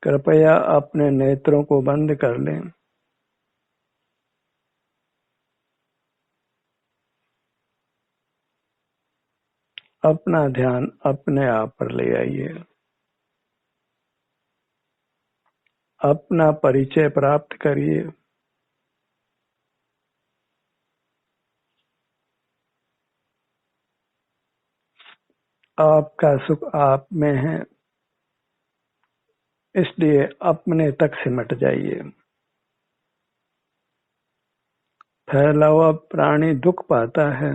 कृपया अपने नेत्रों को बंद कर लें। अपना ध्यान अपने आप पर ले आइए। अपना परिचय प्राप्त करिए। आपका सुख आप में है, इसलिए अपने तक सिमट जाइए। फैला हुआ प्राणी दुख पाता है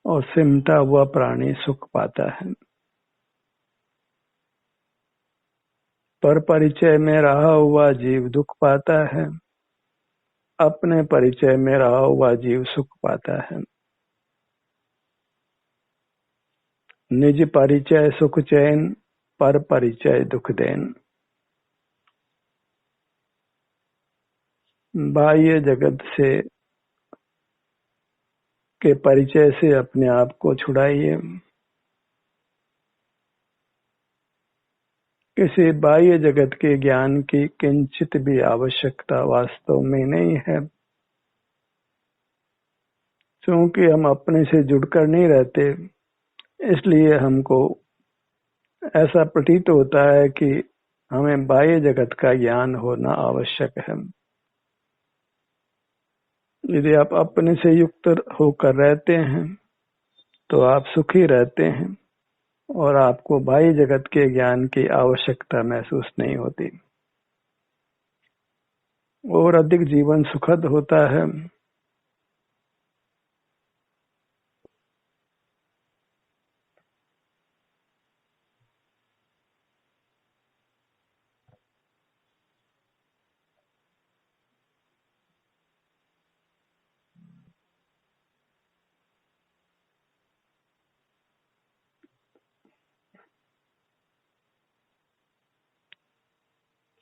और सिमटा हुआ प्राणी सुख पाता है। पर परिचय में रहा हुआ जीव दुख पाता है, अपने परिचय में रहा हुआ जीव सुख पाता है। निज परिचय सुख चैन, पर परिचय दुख देन। बाह्य जगत से के परिचय से अपने आप को छुड़ाइए। किसी बाह्य जगत के ज्ञान की किंचित भी आवश्यकता वास्तव में नहीं है, क्योंकि हम अपने से जुड़कर नहीं रहते, इसलिए हमको ऐसा प्रतीत होता है कि हमें बाह्य जगत का ज्ञान होना आवश्यक है। यदि आप अपने से युक्त होकर रहते हैं तो आप सुखी रहते हैं और आपको बाह्य जगत के ज्ञान की आवश्यकता महसूस नहीं होती और अधिक जीवन सुखद होता है।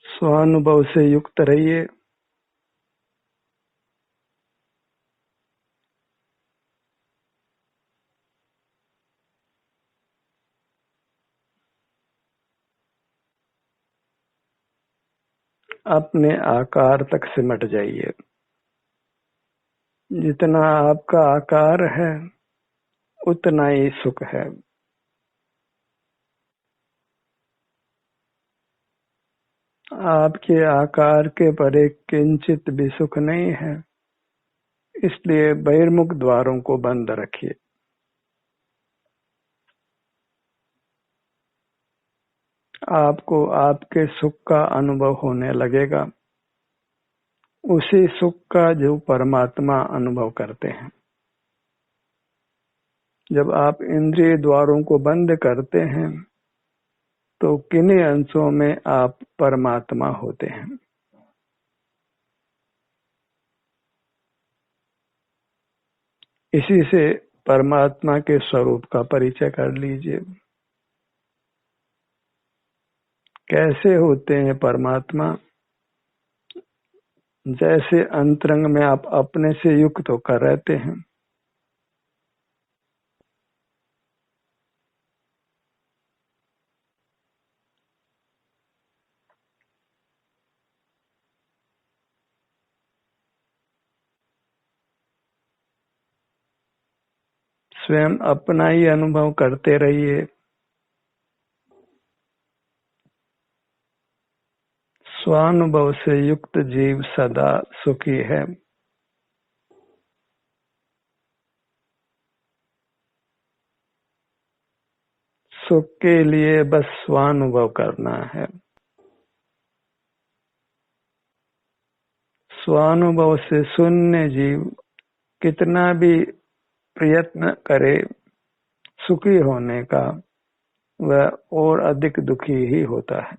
स्वानुभव से युक्त रहिए। अपने आकार तक सिमट जाइए। जितना आपका आकार है उतना ही सुख है। आपके आकार के परे किंचित भी सुख नहीं है, इसलिए बहिर्मुख द्वारों को बंद रखिए। आपको आपके सुख का अनुभव होने लगेगा, उसी सुख का जो परमात्मा अनुभव करते हैं। जब आप इंद्रिय द्वारों को बंद करते हैं तो किन्हीं अंशों में आप परमात्मा होते हैं। इसी से परमात्मा के स्वरूप का परिचय कर लीजिए। कैसे होते हैं परमात्मा? जैसे अंतरंग में आप अपने से युक्त होकर रहते हैं, स्वयं अपना ही अनुभव करते रहिए। स्वानुभव से युक्त जीव सदा सुखी है। सुख के लिए बस स्वानुभव करना है। स्वानुभव से शून्य जीव कितना भी प्रयत्न करे सुखी होने का, वह और अधिक दुखी ही होता है।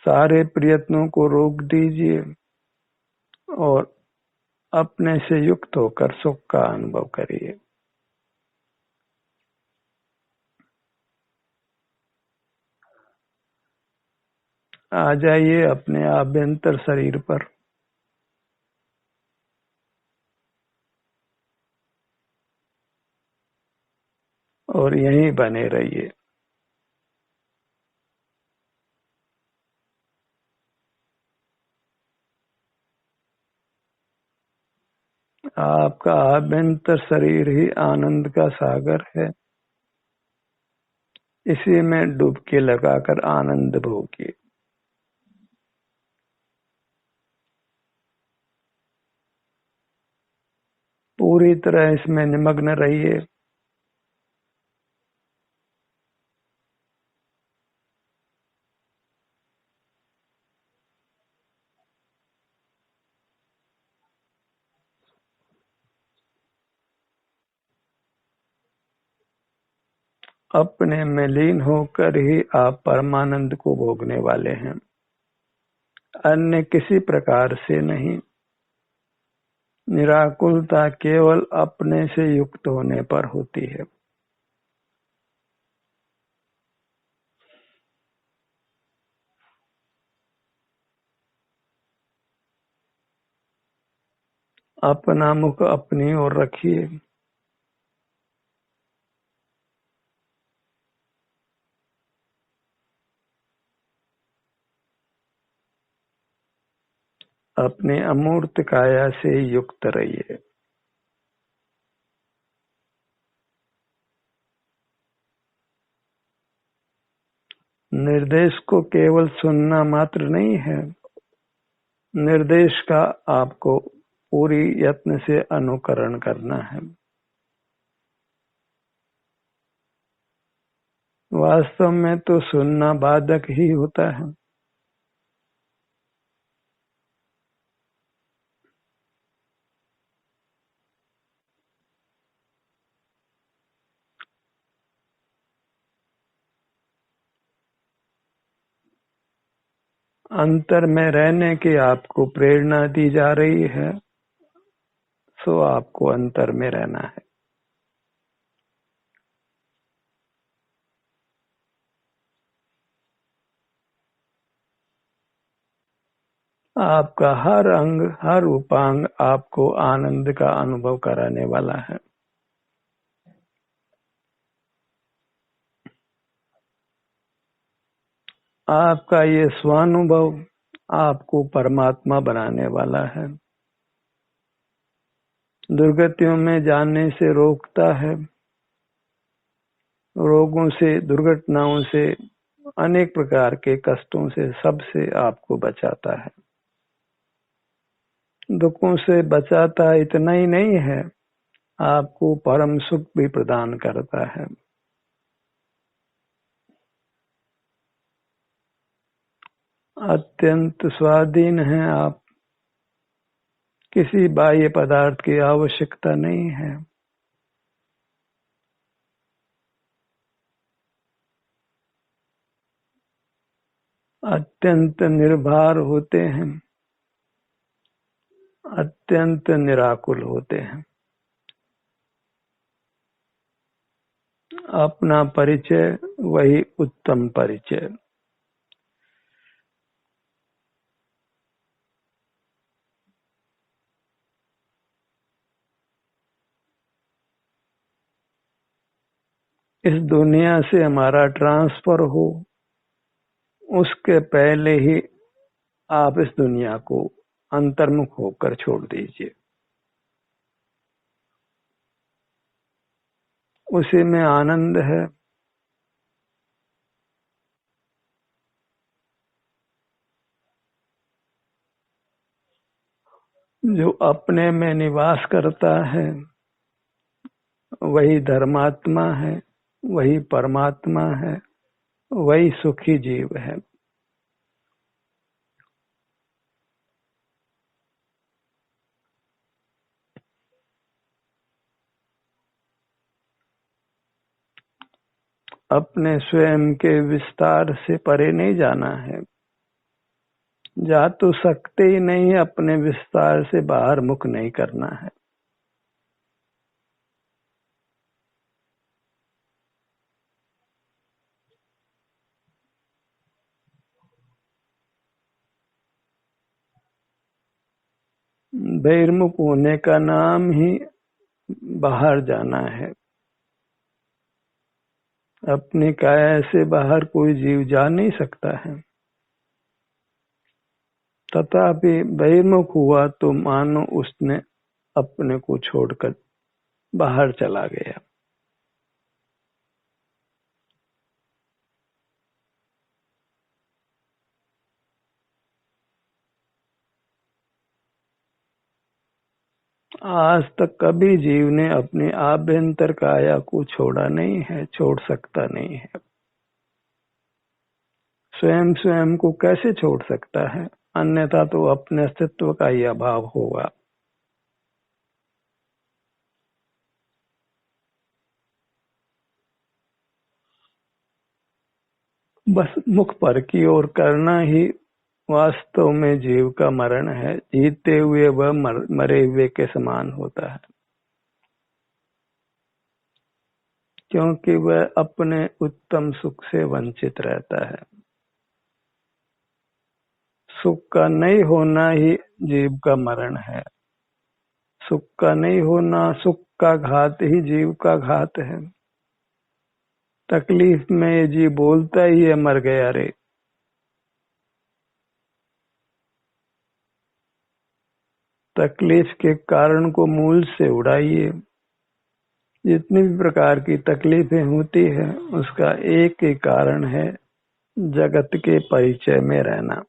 सारे प्रयत्नों को रोक दीजिए और अपने से युक्त होकर सुख का अनुभव करिए। आ जाइए अपने आभ्यंतर शरीर पर और यहीं बने रहिए। आपका आभ्यंतर शरीर ही आनंद का सागर है, इसी में डुबकी लगाकर आनंद भोगिए। पूरी तरह इसमें निमग्न रहिए। अपने में लीन होकर ही आप परमानंद को भोगने वाले हैं, अन्य किसी प्रकार से नहीं। निराकुलता केवल अपने से युक्त होने पर होती है। अपना मुख अपनी ओर रखिए। अपने अमूर्त काया से युक्त रहिए। निर्देश को केवल सुनना मात्र नहीं है, निर्देश का आपको पूरी यत्न से अनुकरण करना है। वास्तव में तो सुनना बाधक ही होता है। अंतर में रहने की आपको प्रेरणा दी जा रही है, सो आपको अंतर में रहना है। आपका हर अंग हर उपांग आपको आनंद का अनुभव कराने वाला है। आपका ये स्वानुभव आपको परमात्मा बनाने वाला है, दुर्गतियों में जाने से रोकता है, रोगों से, दुर्घटनाओं से, अनेक प्रकार के कष्टों से, सबसे आपको बचाता है। दुखों से बचाता इतना ही नहीं है, आपको परम सुख भी प्रदान करता है। अत्यंत स्वाधीन हैं आप, किसी बाह्य पदार्थ की आवश्यकता नहीं है। अत्यंत निर्भर होते हैं, अत्यंत निराकुल होते हैं। अपना परिचय वही उत्तम परिचय। इस दुनिया से हमारा ट्रांसफर हो, उसके पहले ही आप इस दुनिया को अंतर्मुख होकर छोड़ दीजिए। उसी में आनंद है। जो अपने में निवास करता है वही धर्मात्मा है, वही परमात्मा है, वही सुखी जीव है। अपने स्वयं के विस्तार से परे नहीं जाना है। जा तो सकते ही नहीं, अपने विस्तार से बाहर मुख नहीं करना है। बहिर्मुख होने का नाम ही बाहर जाना है। अपनी काया से बाहर कोई जीव जा नहीं सकता है। तथापि बहिर्मुख हुआ तो मानो उसने अपने को छोड़कर बाहर चला गया। आज तक कभी जीव ने अपनी आभ्यंतर काया को छोड़ा नहीं है, छोड़ सकता नहीं है। स्वयं स्वयं को कैसे छोड़ सकता है, अन्यथा तो अपने अस्तित्व का ही अभाव होगा। बस मुख पर की ओर करना ही वास्तव में जीव का मरण है। जीते हुए वह मरे हुए के समान होता है, क्योंकि वह अपने उत्तम सुख से वंचित रहता है। सुख का नहीं होना ही जीव का मरण है। सुख का नहीं होना, सुख का घात ही जीव का घात है। तकलीफ में ये जीव बोलता ही है, मर गया रे। तकलीफ के कारण को मूल से उड़ाइए। जितनी भी प्रकार की तकलीफें होती है, उसका एक ही कारण है, जगत के परिचय में रहना,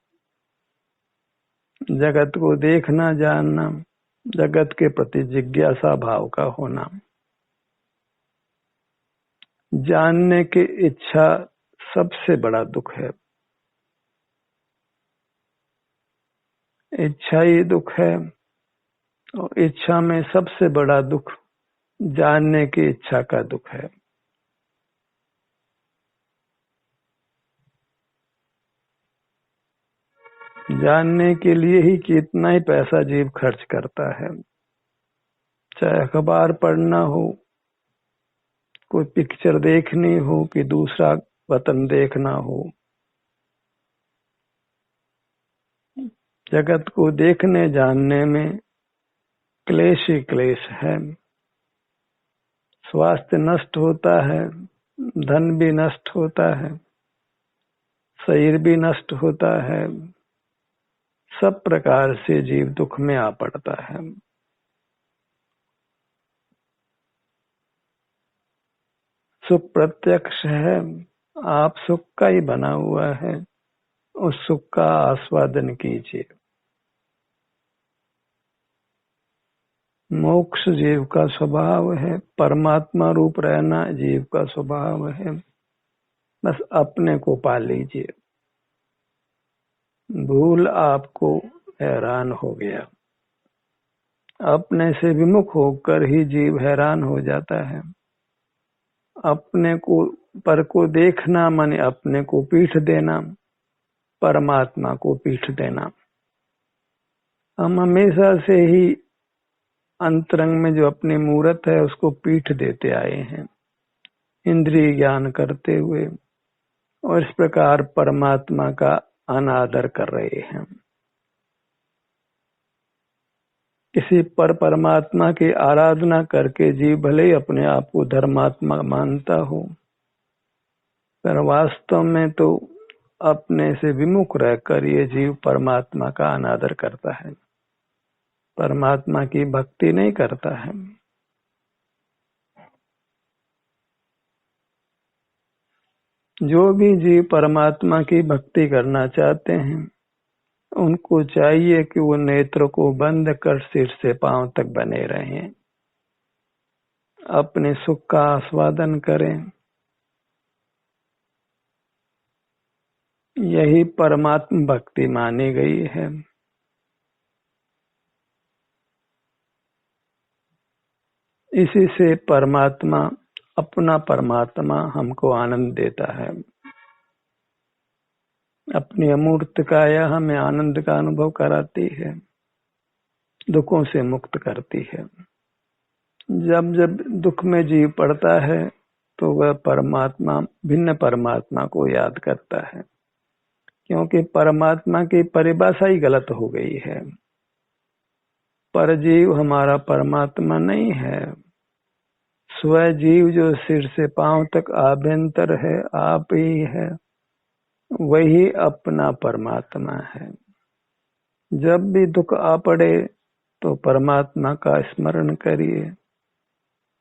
जगत को देखना, जानना, जगत के प्रति जिज्ञासा भाव का होना। जानने की इच्छा सबसे बड़ा दुख है। इच्छा ही दुख है, और इच्छा में सबसे बड़ा दुख जानने की इच्छा का दुख है। जानने के लिए ही कितना ही पैसा जीव खर्च करता है, चाहे अखबार पढ़ना हो, कोई पिक्चर देखनी हो, कि दूसरा वतन देखना हो। जगत को देखने जानने में क्लेश ही क्लेश है। स्वास्थ्य नष्ट होता है, धन भी नष्ट होता है, शरीर भी नष्ट होता है, सब प्रकार से जीव दुख में आ पड़ता है। सुख प्रत्यक्ष है, आप सुख का ही बना हुआ है, उस सुख का आस्वादन कीजिए। मोक्ष जीव का स्वभाव है, परमात्मा रूप रहना जीव का स्वभाव है। बस अपने को पा लीजिए। भूल आपको हैरान हो गया। अपने से विमुख होकर ही जीव हैरान हो जाता है। अपने को पर को देखना माने अपने को पीठ देना, परमात्मा को पीठ देना। हम हमेशा से ही अंतरंग में जो अपनी मूर्त है उसको पीठ देते आए हैं, इंद्रिय ज्ञान करते हुए, और इस प्रकार परमात्मा का अनादर कर रहे हैं। किसी पर परमात्मा की आराधना करके जीव भले ही अपने आप को धर्मात्मा मानता हो, पर वास्तव में तो अपने से विमुख रहकर ये जीव परमात्मा का अनादर करता है, परमात्मा की भक्ति नहीं करता है। जो भी जीव परमात्मा की भक्ति करना चाहते हैं, उनको चाहिए कि वो नेत्र को बंद कर सिर से पांव तक बने रहें, अपने सुख का आस्वादन करें। यही परमात्मा भक्ति मानी गई है। इसी से परमात्मा, अपना परमात्मा हमको आनंद देता है। अपनी अमूर्त काया हमें आनंद का अनुभव कराती है, दुखों से मुक्त करती है। जब जब दुख में जीव पड़ता है तो वह परमात्मा, भिन्न परमात्मा को याद करता है, क्योंकि परमात्मा की परिभाषा ही गलत हो गई है। परजीव हमारा परमात्मा नहीं है। स्वजीव जो सिर से पांव तक आभ्यंतर है, आप ही है, वही अपना परमात्मा है। जब भी दुख आ पड़े तो परमात्मा का स्मरण करिए,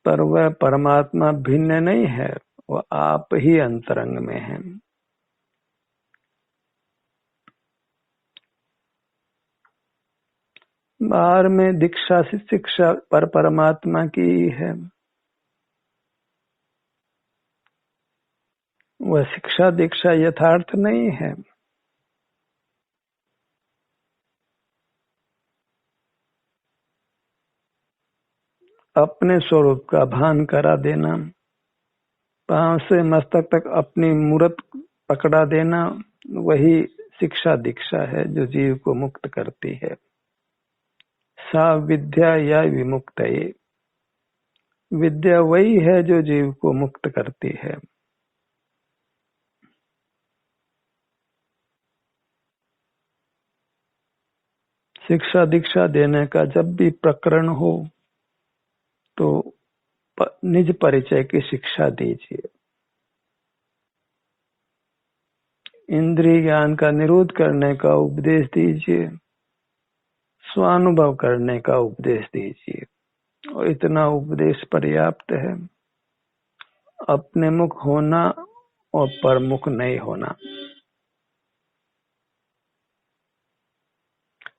पर वह परमात्मा भिन्न नहीं है, वो आप ही अंतरंग में है। बाहर में दीक्षा से शिक्षा पर परमात्मा की ही है, वह शिक्षा दीक्षा यथार्थ नहीं है। अपने स्वरूप का भान करा देना, पांव से मस्तक तक अपनी मूर्त पकड़ा देना, वही शिक्षा दीक्षा है जो जीव को मुक्त करती है। सा विद्या या विमुक्त, विद्या वही है जो जीव को मुक्त करती है। शिक्षा दीक्षा देने का जब भी प्रकरण हो तो निज परिचय की शिक्षा दीजिए। इंद्रिय ज्ञान का निरोध करने का उपदेश दीजिए, स्वानुभव करने का उपदेश दीजिए, और इतना उपदेश पर्याप्त है। अपने मुख होना और परमुख नहीं होना।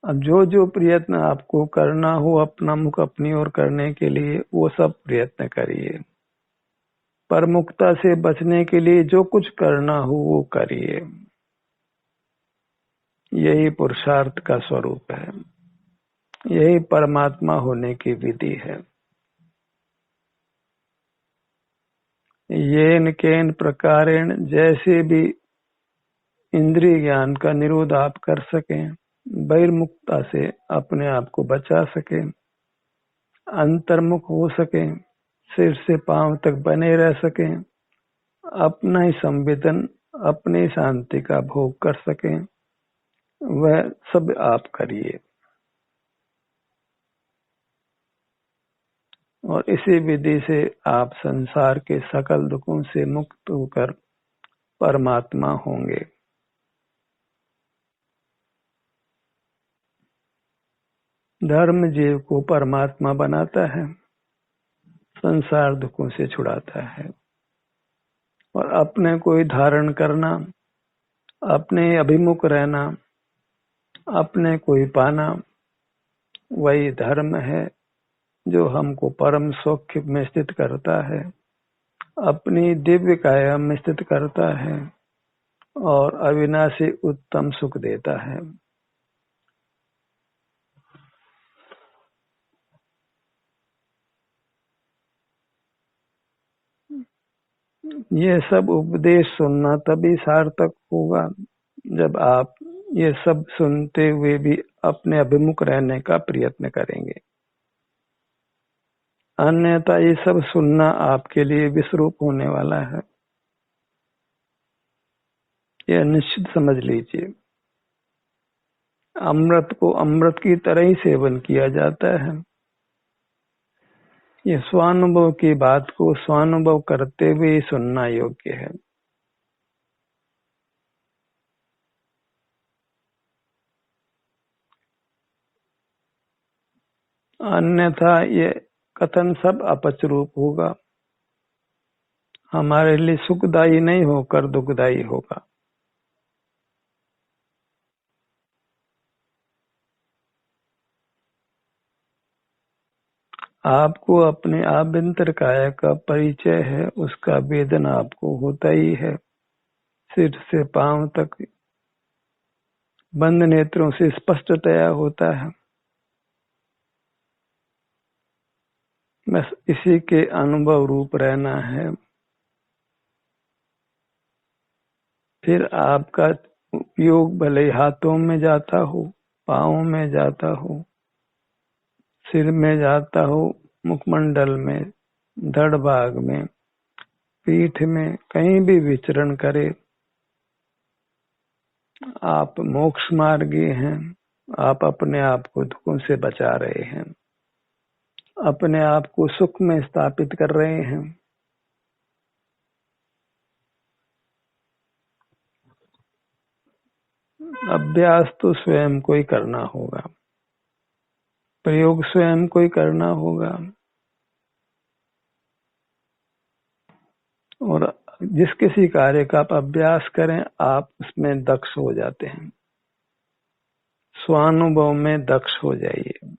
अब जो जो प्रयत्न आपको करना हो अपना मुख अपनी ओर करने के लिए, वो सब प्रयत्न करिए। परमुखता से बचने के लिए जो कुछ करना हो वो करिए। यही पुरुषार्थ का स्वरूप है, यही परमात्मा होने की विधि है। येन केन प्रकारेण, जैसे भी इंद्रिय ज्ञान का निरोध आप कर सकें, बहिर्मुखता से अपने आप को बचा सके, अंतर्मुख हो सके, सिर से पांव तक बने रह सके, अपना ही संवेदन अपनी शांति का भोग कर सके, वह सब आप करिए। और इसी विधि से आप संसार के सकल दुखों से मुक्त होकर परमात्मा होंगे। धर्म जीव को परमात्मा बनाता है, संसार दुखों से छुड़ाता है। और अपने को ही धारण करना, अपने अभिमुख रहना, अपने को ही पाना, वही धर्म है जो हमको परम सौख्य में स्थित करता है, अपनी दिव्य काया में स्थित करता है और अविनाशी उत्तम सुख देता है। ये सब उपदेश सुनना तभी सार्थक होगा जब आप ये सब सुनते हुए भी अपने अभिमुख रहने का प्रयत्न करेंगे। अन्यथा ये सब सुनना आपके लिए विषरूप होने वाला है, यह निश्चित समझ लीजिए। अमृत को अमृत की तरह ही सेवन किया जाता है। ये स्वानुभव की बात को स्वानुभव करते हुए ही सुनना योग्य है। अन्यथा ये कथन सब अपच रूप होगा, हमारे लिए सुखदायी नहीं होकर दुखदायी होगा। आपको अपने आभ्यंतर काया का परिचय है, उसका वेदन आपको होता ही है। सिर से पांव तक बंद नेत्रों से स्पष्टतया होता है। बस इसी के अनुभव रूप रहना है। फिर आपका उपयोग भले हाथों में जाता हो, पाँव में जाता हो, सिर में जाता हो, मुखमंडल में, धड़ भाग में, पीठ में, कहीं भी विचरण करे, आप मोक्ष मार्गी हैं। आप अपने आप को दुखों से बचा रहे हैं, अपने आप को सुख में स्थापित कर रहे हैं। अभ्यास तो स्वयं को ही करना होगा। प्रयोग स्वयं को ही करना होगा। और जिस किसी कार्य का आप अभ्यास करें आप उसमें दक्ष हो जाते हैं, स्वानुभव में दक्ष हो जाइए।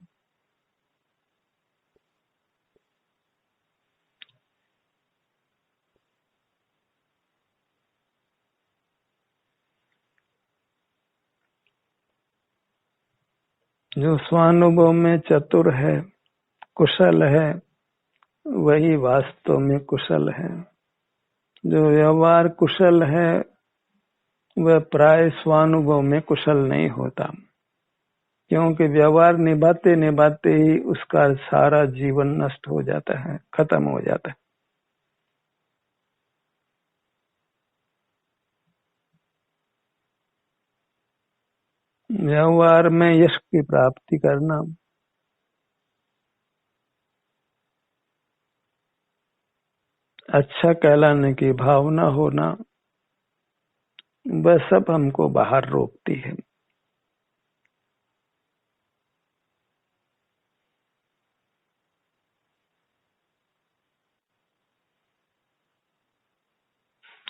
जो स्वानुभव में चतुर है, कुशल है, वही वास्तव में कुशल है। जो व्यवहार कुशल है वह प्राय स्वानुभव में कुशल नहीं होता, क्योंकि व्यवहार निभाते निभाते ही उसका सारा जीवन नष्ट हो जाता है, खत्म हो जाता है। व्यवहार में यश की प्राप्ति करना, अच्छा कहलाने की भावना होना, वह सब हमको बाहर रोकती है।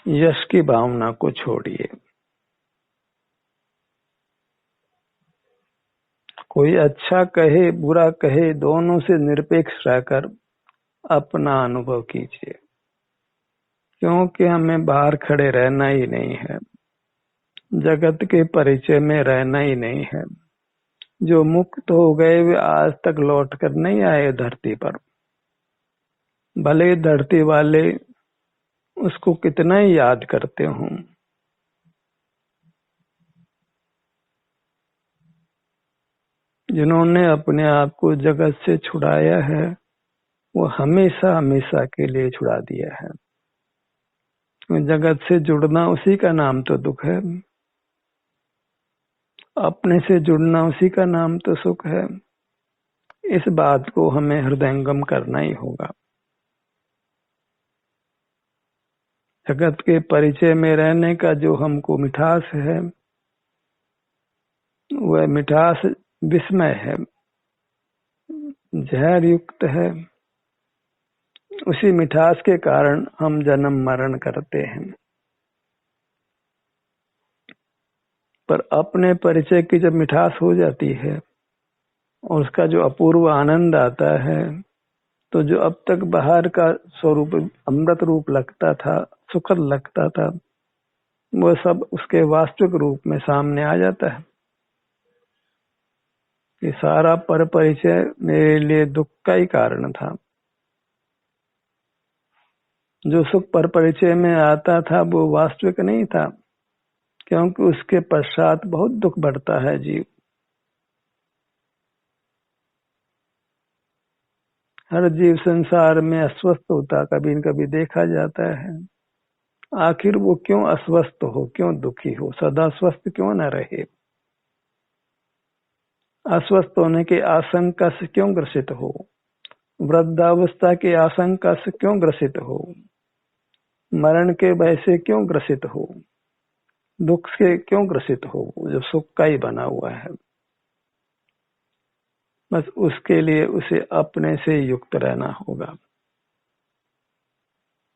यश की भावना को छोड़िए। कोई अच्छा कहे बुरा कहे, दोनों से निरपेक्ष रहकर अपना अनुभव कीजिए, क्योंकि हमें बाहर खड़े रहना ही नहीं है, जगत के परिचय में रहना ही नहीं है। जो मुक्त हो गए वे आज तक लौट कर नहीं आए धरती पर, भले धरती वाले उसको कितना ही याद करते हों। जिन्होंने अपने आप को जगत से छुड़ाया है वो हमेशा हमेशा के लिए छुड़ा दिया है। जगत से जुड़ना उसी का नाम तो दुख है, अपने से जुड़ना उसी का नाम तो सुख है। इस बात को हमें हृदयंगम करना ही होगा। जगत के परिचय में रहने का जो हमको मिठास है वह मिठास विस्मय है, जहर युक्त है। उसी मिठास के कारण हम जन्म मरण करते हैं। पर अपने परिचय की जब मिठास हो जाती है और उसका जो अपूर्व आनंद आता है, तो जो अब तक बाहर का स्वरूप अमृत रूप लगता था, सुखद लगता था, वो सब उसके वास्तविक रूप में सामने आ जाता है। ये सारा पर परिचय मेरे लिए दुख का ही कारण था। जो सुख पर परिचय में आता था वो वास्तविक नहीं था, क्योंकि उसके पश्चात बहुत दुख बढ़ता है जीव। हर जीव संसार में अस्वस्थ होता कभी न कभी देखा जाता है। आखिर वो क्यों अस्वस्थ हो, क्यों दुखी हो, सदा स्वस्थ क्यों न रहे? अस्वस्थ होने की आशंका से क्यों ग्रसित हो? वृद्धावस्था की आशंका से क्यों ग्रसित हो? मरण के भय से क्यों ग्रसित हो? दुख से क्यों ग्रसित हो? जो सुख का ही बना हुआ है। बस उसके लिए उसे अपने से युक्त रहना होगा।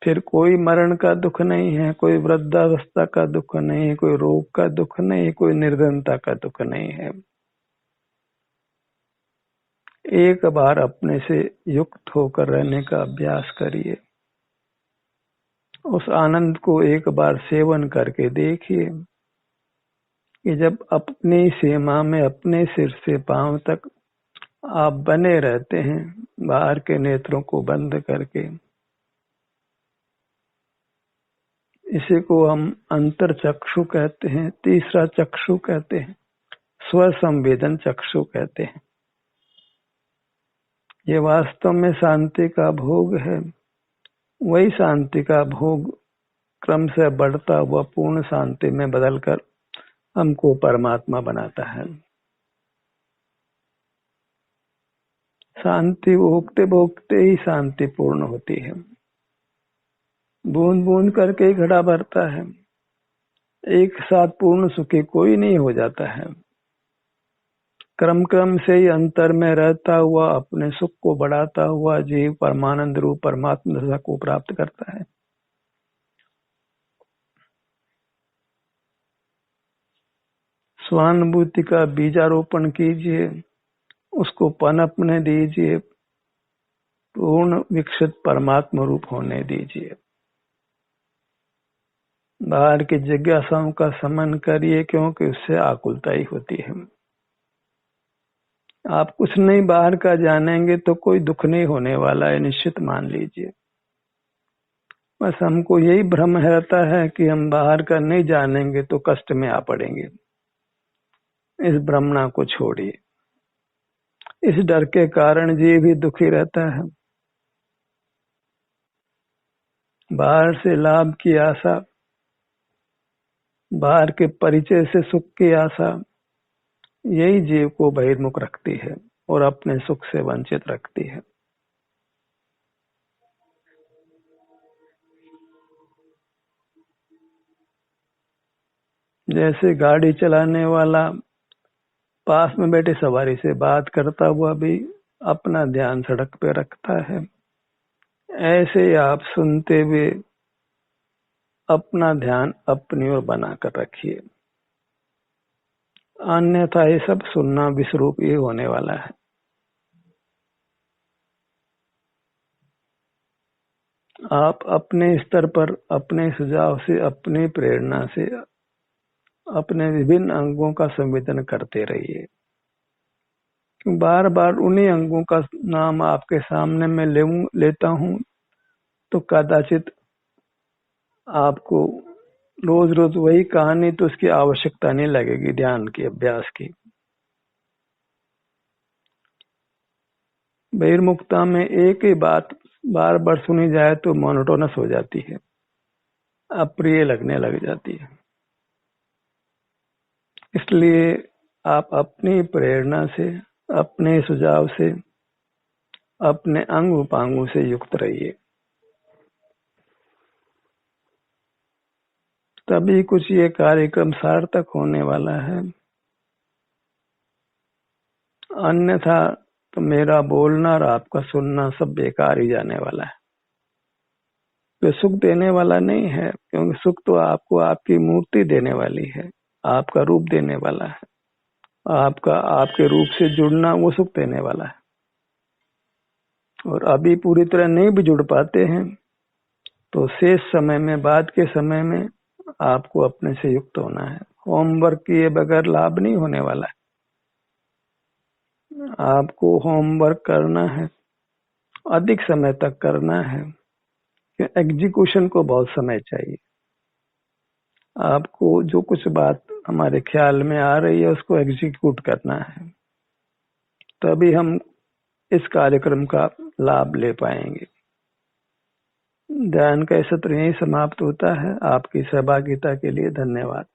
फिर कोई मरण का दुख नहीं है, कोई वृद्धावस्था का दुख नहीं है, कोई रोग का दुख नहीं है, कोई निर्धनता का दुख नहीं है। एक बार अपने से युक्त होकर रहने का अभ्यास करिए। उस आनंद को एक बार सेवन करके देखिए कि जब अपनी सीमा में अपने सिर से पांव तक आप बने रहते हैं, बाहर के नेत्रों को बंद करके। इसी को हम अंतर चक्षु कहते हैं, तीसरा चक्षु कहते हैं, स्व संवेदन चक्षु कहते हैं। ये वास्तव में शांति का भोग है। वही शांति का भोग क्रम से बढ़ता हुआ पूर्ण शांति में बदलकर हमको परमात्मा बनाता है। शांति भोगते भोगते ही शांति पूर्ण होती है। बूंद बूंद करके ही घड़ा भरता है। एक साथ पूर्ण सुखी कोई नहीं हो जाता है। क्रम क्रम से ही अंतर में रहता हुआ अपने सुख को बढ़ाता हुआ जीव परमानंद रूप परमात्मा दशा को प्राप्त करता है। स्वानुभूति का बीजारोपण कीजिए, उसको पनपने दीजिए, पूर्ण विकसित परमात्मा रूप होने दीजिए। बाहर की जिज्ञासाओं का समन करिए, क्योंकि उससे आकुलता ही होती है। आप कुछ नहीं बाहर का जानेंगे तो कोई दुख नहीं होने वाला है, निश्चित मान लीजिए। बस हमको यही भ्रम रहता है कि हम बाहर का नहीं जानेंगे तो कष्ट में आ पड़ेंगे। इस भ्रमणा को छोड़िए। इस डर के कारण जीव भी दुखी रहता है। बाहर से लाभ की आशा, बाहर के परिचय से सुख की आशा, यही जीव को बहिर्मुख रखती है और अपने सुख से वंचित रखती है। जैसे गाड़ी चलाने वाला पास में बैठे सवारी से बात करता हुआ भी अपना ध्यान सड़क पे रखता है, ऐसे आप सुनते हुए अपना ध्यान अपनी ओर बनाकर रखिए। अन्यथा ये सब सुनना विश्वरूप ही होने वाला है। आप अपने स्तर पर अपने सुझाव से, अपनी प्रेरणा से अपने विभिन्न अंगों का संवेदन करते रहिए। बार बार उन्हीं अंगों का नाम आपके सामने मैं लेता हूं तो कदाचित आपको रोज रोज वही कहानी, तो उसकी आवश्यकता नहीं लगेगी ध्यान के अभ्यास की। बहिर्मुखता में एक ही बात बार बार सुनी जाए तो मोनोटोनस हो जाती है, अप्रिय लगने लग जाती है। इसलिए आप अपनी प्रेरणा से, अपने सुझाव से, अपने अंग उपांगों से युक्त रहिए, तभी कुछ ये कार्यक्रम सार्थक होने वाला है। अन्यथा तो मेरा बोलना और आपका सुनना सब बेकार ही जाने वाला है। तो सुख देने वाला नहीं है, क्योंकि सुख तो आपको आपकी मूर्ति देने वाली है, आपका रूप देने वाला है। आपके रूप से जुड़ना वो सुख देने वाला है। और अभी पूरी तरह नहीं भी जुड़ पाते हैं तो शेष समय में, बाद के समय में आपको अपने से युक्त होना है। होमवर्क किए बगैर लाभ नहीं होने वाला है। आपको होमवर्क करना है, अधिक समय तक करना है। एग्जीक्यूशन को बहुत समय चाहिए। आपको जो कुछ बात हमारे ख्याल में आ रही है उसको एग्जीक्यूट करना है, तभी हम इस कार्यक्रम का लाभ ले पाएंगे। ध्यान का सत्र यही समाप्त होता है। आपकी सहभागिता के लिए धन्यवाद।